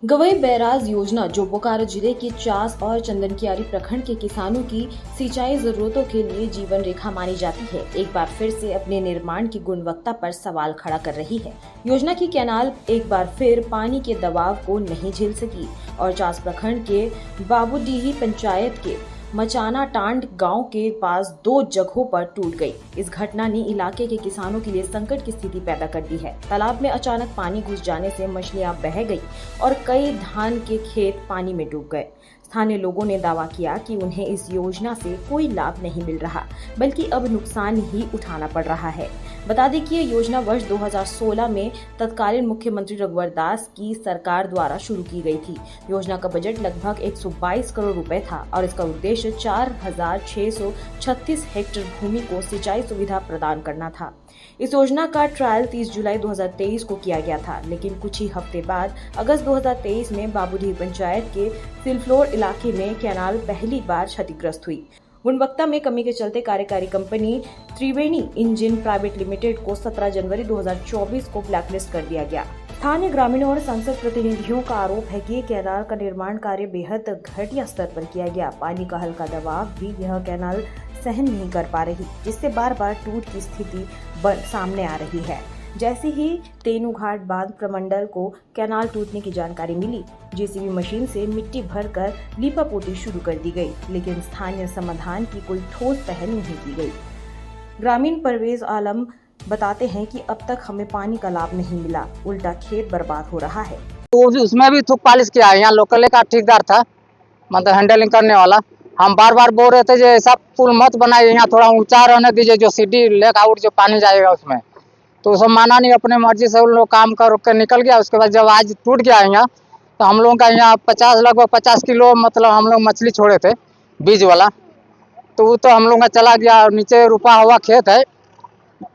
Gavai barrage योजना जो बोकारो जिले के चास और चंदनकियारी प्रखंड के किसानों की सिंचाई जरूरतों के लिए जीवन रेखा मानी जाती है, एक बार फिर से अपने निर्माण की गुणवत्ता पर सवाल खड़ा कर रही है। योजना की कैनाल एक बार फिर पानी के दबाव को नहीं झेल सकी और चास प्रखंड के बाबूडीही पंचायत के मचाना टांड गांव के पास 2 जगहों पर टूट गई। इस घटना ने इलाके के किसानों के लिए संकट की स्थिति पैदा कर दी है। तालाब में अचानक पानी घुस जाने से मछलियां बह गई और कई धान के खेत पानी में डूब गए। स्थानीय लोगों ने दावा किया कि उन्हें इस योजना से कोई लाभ नहीं मिल रहा, बल्कि अब नुकसान ही उठाना पड़ रहा है। बता दें कि ये योजना वर्ष 2016 में तत्कालीन मुख्यमंत्री रघुवर दास की सरकार द्वारा शुरू की गई थी। योजना का बजट लगभग 122 करोड़ रुपए था और इसका उद्देश्य 4,636 हेक्टेयर भूमि को सिंचाई सुविधा प्रदान करना था। इस योजना का ट्रायल 30 जुलाई 2023 को किया गया था, लेकिन कुछ ही हफ्ते बाद अगस्त 2023 में बाबूडीही पंचायत के सिलफ्लोर इलाके में कैनाल पहली बार क्षतिग्रस्त हुई। गुणवत्ता में कमी के चलते कार्यकारी कंपनी त्रिवेणी इंजन प्राइवेट लिमिटेड को 17 जनवरी 2024 को ब्लैकलिस्ट कर दिया गया। स्थानीय ग्रामीणों और संसद प्रतिनिधियों का आरोप है कि कैनाल का निर्माण कार्य बेहद घटिया स्तर पर किया गया। पानी का हल्का दबाव भी यह कैनाल सहन नहीं कर पा रही, जिससे बार बार टूट की स्थिति सामने आ रही है। जैसे ही तेनूघाट बांध प्रमंडल को कैनाल टूटने की जानकारी मिली, जेसीबी मशीन से मिट्टी भरकर लीपापोती शुरू कर दी गई, लेकिन स्थानीय समाधान की कोई ठोस पहल नहीं की गई। ग्रामीण परवेज आलम बताते हैं कि अब तक हमें पानी का लाभ नहीं मिला, उल्टा खेत बर्बाद हो रहा है। तो उसमें भी थूक पालिश किया है। यहाँ लोकल का ठेकेदार था, मतलब हैंडलिंग करने वाला। हम बार बार बोल रहे थे जो ऐसा पुल मत बनाइए, यहाँ थोड़ा ऊंचा रहने दीजिए, जो सीढ़ी लेक आउट जो पानी जाएगा उसमें। तो सब माना नहीं, अपने मर्जी से उन लोग काम कर निकल गया। उसके बाद जब आज टूट गया यहाँ, तो हम लोगों का यहाँ लगभग 50 किलो मतलब हम लोग मछली छोड़े थे बीज वाला, तो वो तो हम लोग का चला गया। और नीचे रुपा हुआ खेत है,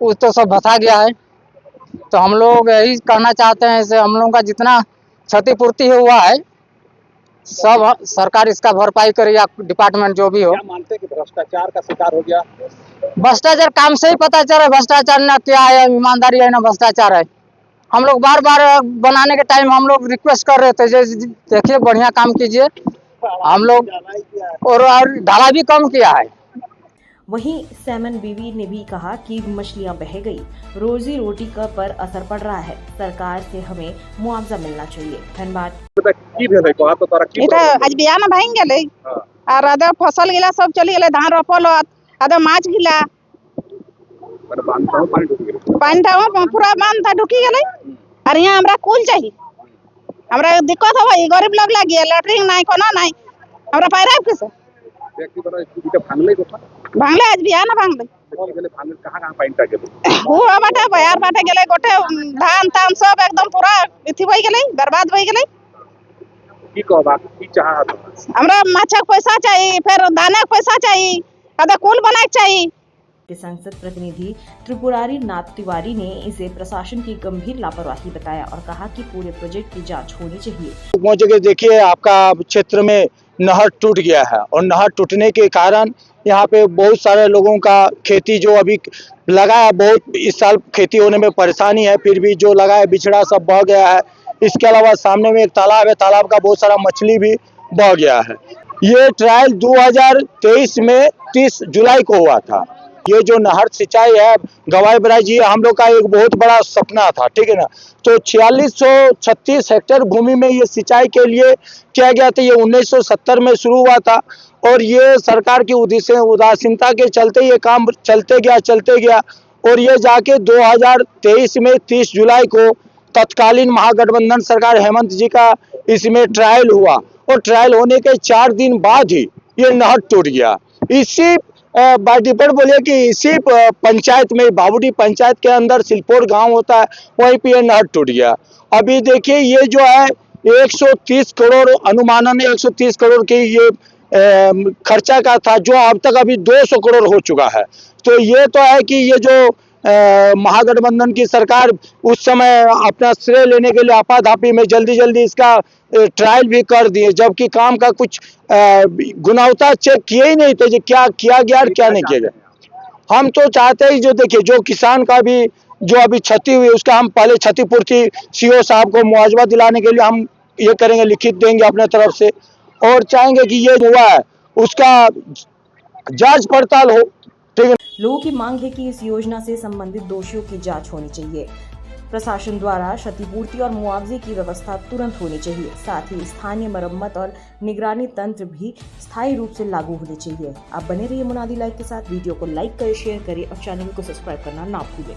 वो तो सब भसा गया है। तो हम लोग यही कहना चाहते हैं, इसे हम लोगों का जितना क्षतिपूर्ति हुआ है सब सरकार इसका भरपाई करे, या डिपार्टमेंट जो भी हो। क्या मानते हैं कि भ्रष्टाचार का शिकार हो गया? भ्रष्टाचार काम से ही पता चला, भ्रष्टाचार ना क्या है, ईमानदारी है ना भ्रष्टाचार है। हम लोग बार बार बनाने के टाइम हम लोग रिक्वेस्ट कर रहे थे, देखिए बढ़िया काम कीजिए हम लोग, और ढाला भी कम किया है। वहीं सैमन बीवी ने भी कहा कि मछलियां बह गई, रोजी रोटी का पर असर पड़ रहा है, सरकार से हमें मुआवजा मिलना चाहिए। धन्यवाद। आज बियान भांग गेले और आधा फसल गिला, सब चली गेले, धान रोपल आधा माछ गिला, पानी था पूरा बांध था ढुकी गेले। और यहाँ हमरा कुल चाहिए, हमरा दिक्कत हो, गरीब लोग लगी लैट्रिन नहीं, कोना नहीं, हमरा पैरा कैसे भांगले आज बियान भांगले वो बाटे बयार बाटे गेले, गोटे धान तान सब एकदम पूरा इथि होई गेले, बर्बाद होई गेले। हमरा माछक पैसा चाहिए, फिर दाना के पैसा चाहिए, आधा कुल बनाए चाहिए। संसद प्रतिनिधि त्रिपुरारी नाथ तिवारी ने इसे प्रशासन की गंभीर लापरवाही बताया और कहा कि पूरे प्रोजेक्ट की जांच होनी चाहिए। वो जगह देखिए, आपका क्षेत्र में नहर टूट गया है और नहर टूटने के कारण यहाँ पे बहुत सारे लोगों का खेती जो अभी लगा है, बहुत इस साल खेती होने में परेशानी है, फिर भी जो लगा है बिछड़ा सब बह गया है। इसके अलावा सामने में एक तालाब है, तालाब का बहुत सारा मछली भी बह गया है। ये ट्रायल 2023 में 30 जुलाई को हुआ था। ये जो नहर सिंचाई है गवाई बैराज, ये हम लोग का एक बहुत बड़ा सपना था, ठीक है ना। तो 4636 हेक्टेयर भूमि में ये सिंचाई के लिए किया गया था। ये 1970 में शुरू हुआ था और ये सरकार की उदासीनता के चलते ये काम चलते गया और ये जाके 2023 में 30 जुलाई को तत्कालीन महागठबंधन सरकार हेमंत जी का इसमें ट्रायल हुआ और ट्रायल होने के 4 दिन बाद ही ये नहर टूट गया। इसी बाय डिफॉल्ट बोलिए कि इसी पंचायत में, बाबूडीही पंचायत के अंदर सिलपोर गांव होता है, वहीं पे नहर टूट गया। अभी देखिए ये जो है 130 करोड़ अनुमानन 130 करोड़ की ये खर्चा का था, जो अब तक अभी 200 करोड़ हो चुका है। तो ये तो है कि ये जो महागठबंधन की सरकार उस समय अपना श्रेय लेने के लिए आपाधापी में जल्दी इसका ट्रायल भी कर दिए, जबकि काम का कुछ गुणवत्ता चेक किए ही नहीं थे, जो क्या किया गया और क्या नहीं किया गया। हम तो चाहते हैं जो देखिए, जो किसान का भी जो अभी क्षति हुई उसका हम पहले क्षतिपूर्ति सीओ साहब को मुआवजा दिलाने के लिए हम ये करेंगे, लिखित देंगे अपने तरफ से, और चाहेंगे कि ये हुआ है उसका जांच पड़ताल हो। ठीक है। लोगों की मांग है कि इस योजना से संबंधित दोषियों की जांच होनी चाहिए। प्रशासन द्वारा क्षतिपूर्ति और मुआवजे की व्यवस्था तुरंत होनी चाहिए। साथ ही स्थानीय मरम्मत और निगरानी तंत्र भी स्थायी रूप से लागू होने चाहिए। आप बने रहिए मुनादी लाइव के साथ। वीडियो को लाइक करें, शेयर करें और चैनल को सब्सक्राइब करना ना भूलें।